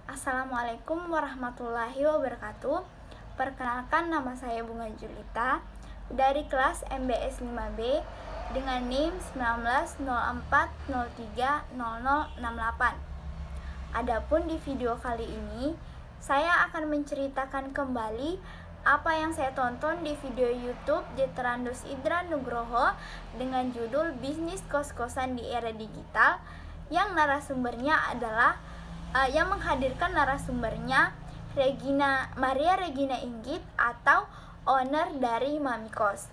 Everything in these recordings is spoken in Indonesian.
Assalamualaikum warahmatullahi wabarakatuh. Perkenalkan, nama saya Bunga Julita dari kelas MBS 5B dengan NIM 1904030068. Adapun di video kali ini, saya akan menceritakan kembali apa yang saya tonton di video YouTube Jeterandus Idra Nugroho dengan judul Bisnis Kos-kosan di Era Digital, yang narasumbernya adalah yang menghadirkan narasumbernya Maria Regina Inggit atau owner dari Mami Kos.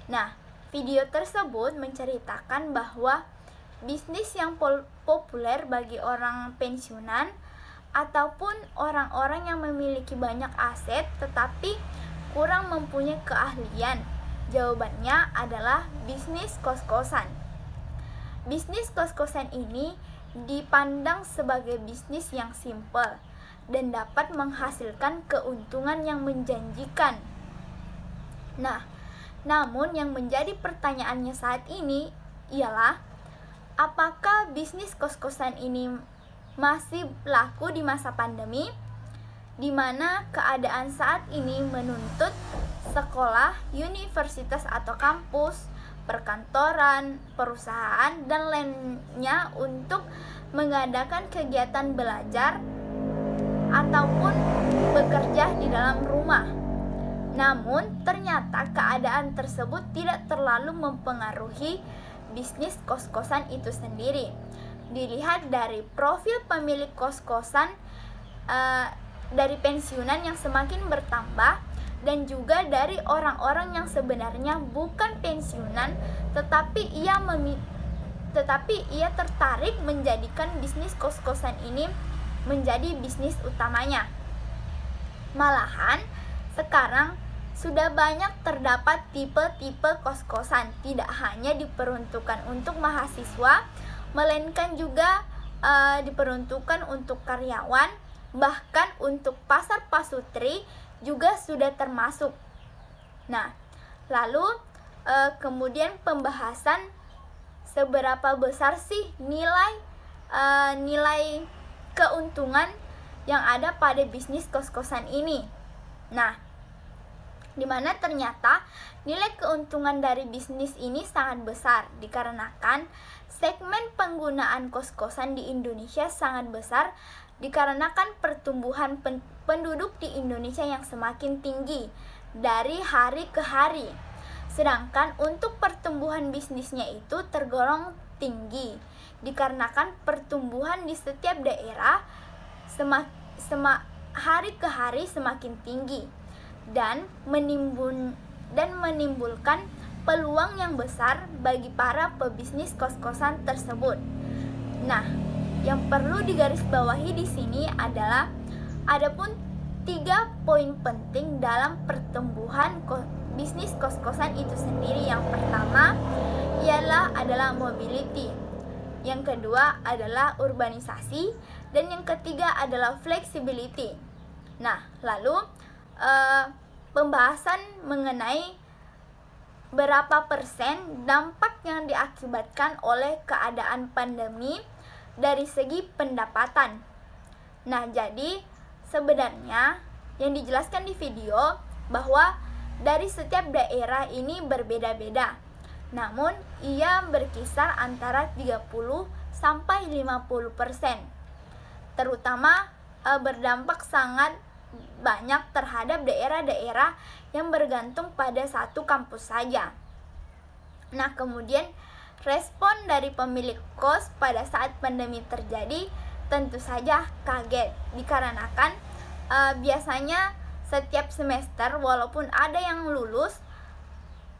Nah, video tersebut menceritakan bahwa bisnis yang populer bagi orang pensiunan ataupun orang-orang yang memiliki banyak aset tetapi kurang mempunyai keahlian. Jawabannya adalah bisnis kos-kosan. Bisnis kos-kosan ini dipandang sebagai bisnis yang simpel dan dapat menghasilkan keuntungan yang menjanjikan. Nah, namun yang menjadi pertanyaannya saat ini ialah apakah bisnis kos-kosan ini masih laku di masa pandemi, di mana keadaan saat ini menuntut sekolah, universitas atau kampus, perkantoran, perusahaan, dan lainnya untuk mengadakan kegiatan belajar ataupun bekerja di dalam rumah. Namun, ternyata keadaan tersebut tidak terlalu mempengaruhi bisnis kos-kosan itu sendiri. Dilihat dari profil pemilik kos-kosan dari pensiunan yang semakin bertambah, dan juga dari orang-orang yang sebenarnya bukan pensiunan tetapi ia tertarik menjadikan bisnis kos-kosan ini menjadi bisnis utamanya. Malahan sekarang sudah banyak terdapat tipe-tipe kos-kosan, tidak hanya diperuntukkan untuk mahasiswa, melainkan juga diperuntukkan untuk karyawan, bahkan untuk pasar pasutri juga sudah termasuk. Nah, lalu kemudian pembahasan seberapa besar sih nilai keuntungan yang ada pada bisnis kos-kosan ini. Nah, dimana ternyata nilai keuntungan dari bisnis ini sangat besar dikarenakan segmen penggunaan kos-kosan di Indonesia sangat besar dikarenakan pertumbuhan penduduk di Indonesia yang semakin tinggi dari hari ke hari. Sedangkan untuk pertumbuhan bisnisnya itu tergolong tinggi dikarenakan pertumbuhan di setiap daerah hari ke hari semakin tinggi dan menimbulkan peluang yang besar bagi para pebisnis kos-kosan tersebut. Nah, yang perlu digarisbawahi di sini adalah adapun 3 poin penting dalam pertumbuhan bisnis kos-kosan itu sendiri. Yang pertama adalah mobility, yang kedua adalah urbanisasi, dan yang ketiga adalah flexibility. Nah, lalu pembahasan mengenai berapa persen dampak yang diakibatkan oleh keadaan pandemi dari segi pendapatan. Nah, jadi sebenarnya yang dijelaskan di video bahwa dari setiap daerah ini berbeda-beda. Namun, ia berkisar antara 30 sampai 50%. Terutama berdampak sangat banyak terhadap daerah-daerah yang bergantung pada satu kampus saja. Nah, kemudian respon dari pemilik kos pada saat pandemi terjadi tentu saja kaget dikarenakan biasanya setiap semester walaupun ada yang lulus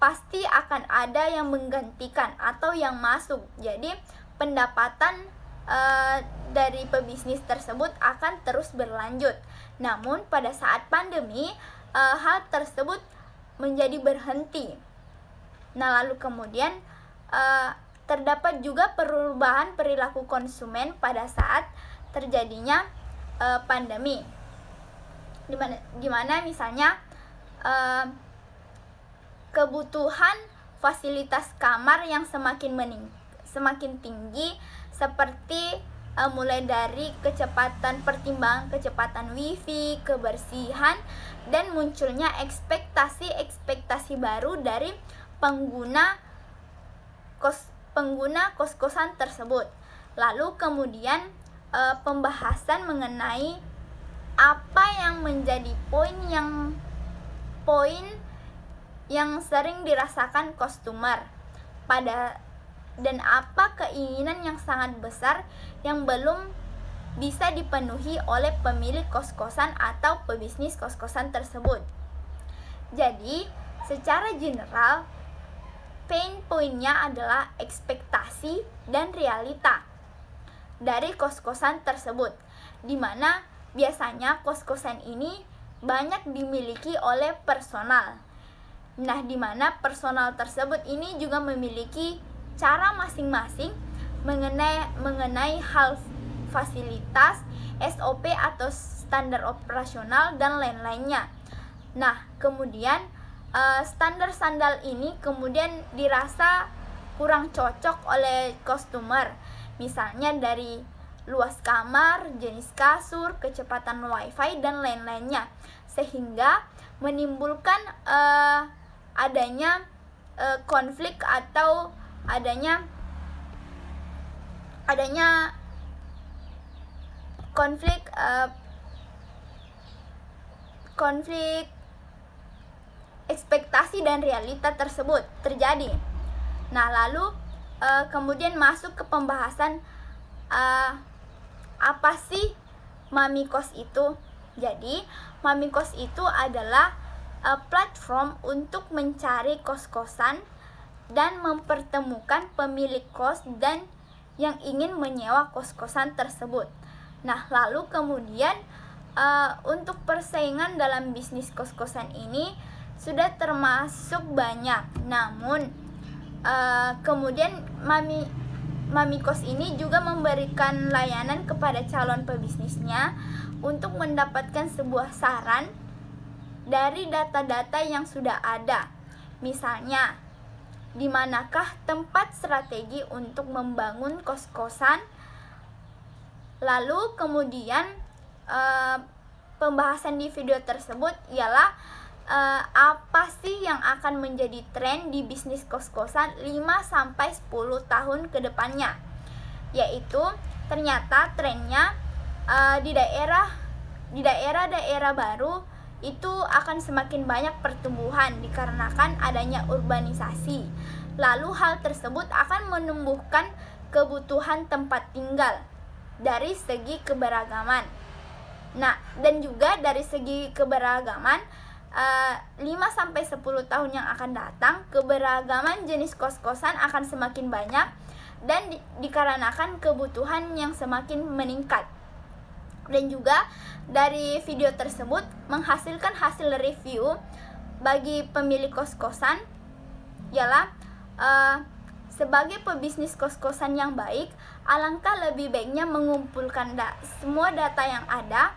pasti akan ada yang menggantikan atau yang masuk. Jadi pendapatan dari pebisnis tersebut akan terus berlanjut. Namun pada saat pandemi hal tersebut menjadi berhenti. Nah, lalu kemudian terdapat juga perubahan perilaku konsumen pada saat terjadinya pandemi, dimana misalnya kebutuhan fasilitas kamar yang semakin tinggi, seperti mulai dari pertimbangan kecepatan wifi, kebersihan, dan munculnya ekspektasi baru dari pengguna kos-kosan tersebut. Lalu kemudian pembahasan mengenai apa yang menjadi poin yang sering dirasakan customer dan apa keinginan yang sangat besar yang belum bisa dipenuhi oleh pemilik kos-kosan atau pebisnis kos-kosan tersebut. Jadi, secara general, pain point-nya adalah ekspektasi dan realita dari kos-kosan tersebut, di mana biasanya kos-kosan ini banyak dimiliki oleh personal. Nah, di mana personal tersebut ini juga memiliki cara masing-masing mengenai hal fasilitas, SOP atau standar operasional dan lain-lainnya. Nah, kemudian standar ini kemudian dirasa kurang cocok oleh customer. Misalnya dari luas kamar, jenis kasur, kecepatan wifi dan lain-lainnya, sehingga menimbulkan adanya konflik atau adanya konflik ekspektasi dan realita tersebut terjadi. Nah, lalu kemudian masuk ke pembahasan apa sih Mami Kos itu. Jadi, Mami Kos itu adalah platform untuk mencari kos-kosan dan mempertemukan pemilik kos dan yang ingin menyewa kos-kosan tersebut. Nah, lalu kemudian untuk persaingan dalam bisnis kos-kosan ini sudah termasuk banyak. Namun kemudian Mami Kos ini juga memberikan layanan kepada calon pebisnisnya untuk mendapatkan sebuah saran dari data-data yang sudah ada. Misalnya, di manakah tempat strategi untuk membangun kos-kosan. Lalu kemudian pembahasan di video tersebut ialah apa sih yang akan menjadi tren di bisnis kos-kosan 5-10 tahun ke depannya. Yaitu ternyata trennya di daerah-daerah baru itu akan semakin banyak pertumbuhan dikarenakan adanya urbanisasi. Lalu hal tersebut akan menumbuhkan kebutuhan tempat tinggal dari segi keberagaman. Nah, dan juga dari segi keberagaman 5-10 tahun yang akan datang, keberagaman jenis kos-kosan akan semakin banyak dan dikarenakan kebutuhan yang semakin meningkat. Dan juga dari video tersebut menghasilkan hasil review bagi pemilik kos-kosan ialah sebagai pebisnis kos-kosan yang baik, alangkah lebih baiknya mengumpulkan semua data yang ada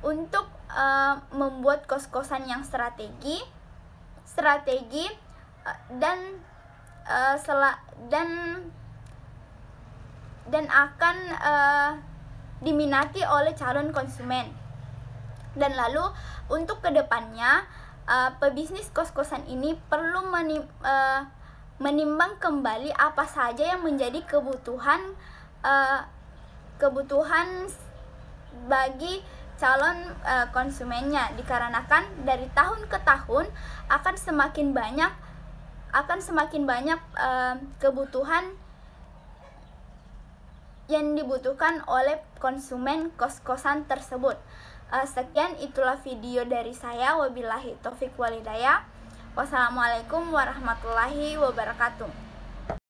untuk membuat kos-kosan yang strategi dan akan diminati oleh calon konsumen. Dan lalu untuk kedepannya pebisnis kos-kosan ini perlu menimbang kembali apa saja yang menjadi kebutuhan bagi calon konsumennya, dikarenakan dari tahun ke tahun akan semakin banyak kebutuhan yang dibutuhkan oleh konsumen kos-kosan tersebut. Sekian, itulah video dari saya. Wabillahi taufik walhidayah. Wassalamualaikum warahmatullahi wabarakatuh.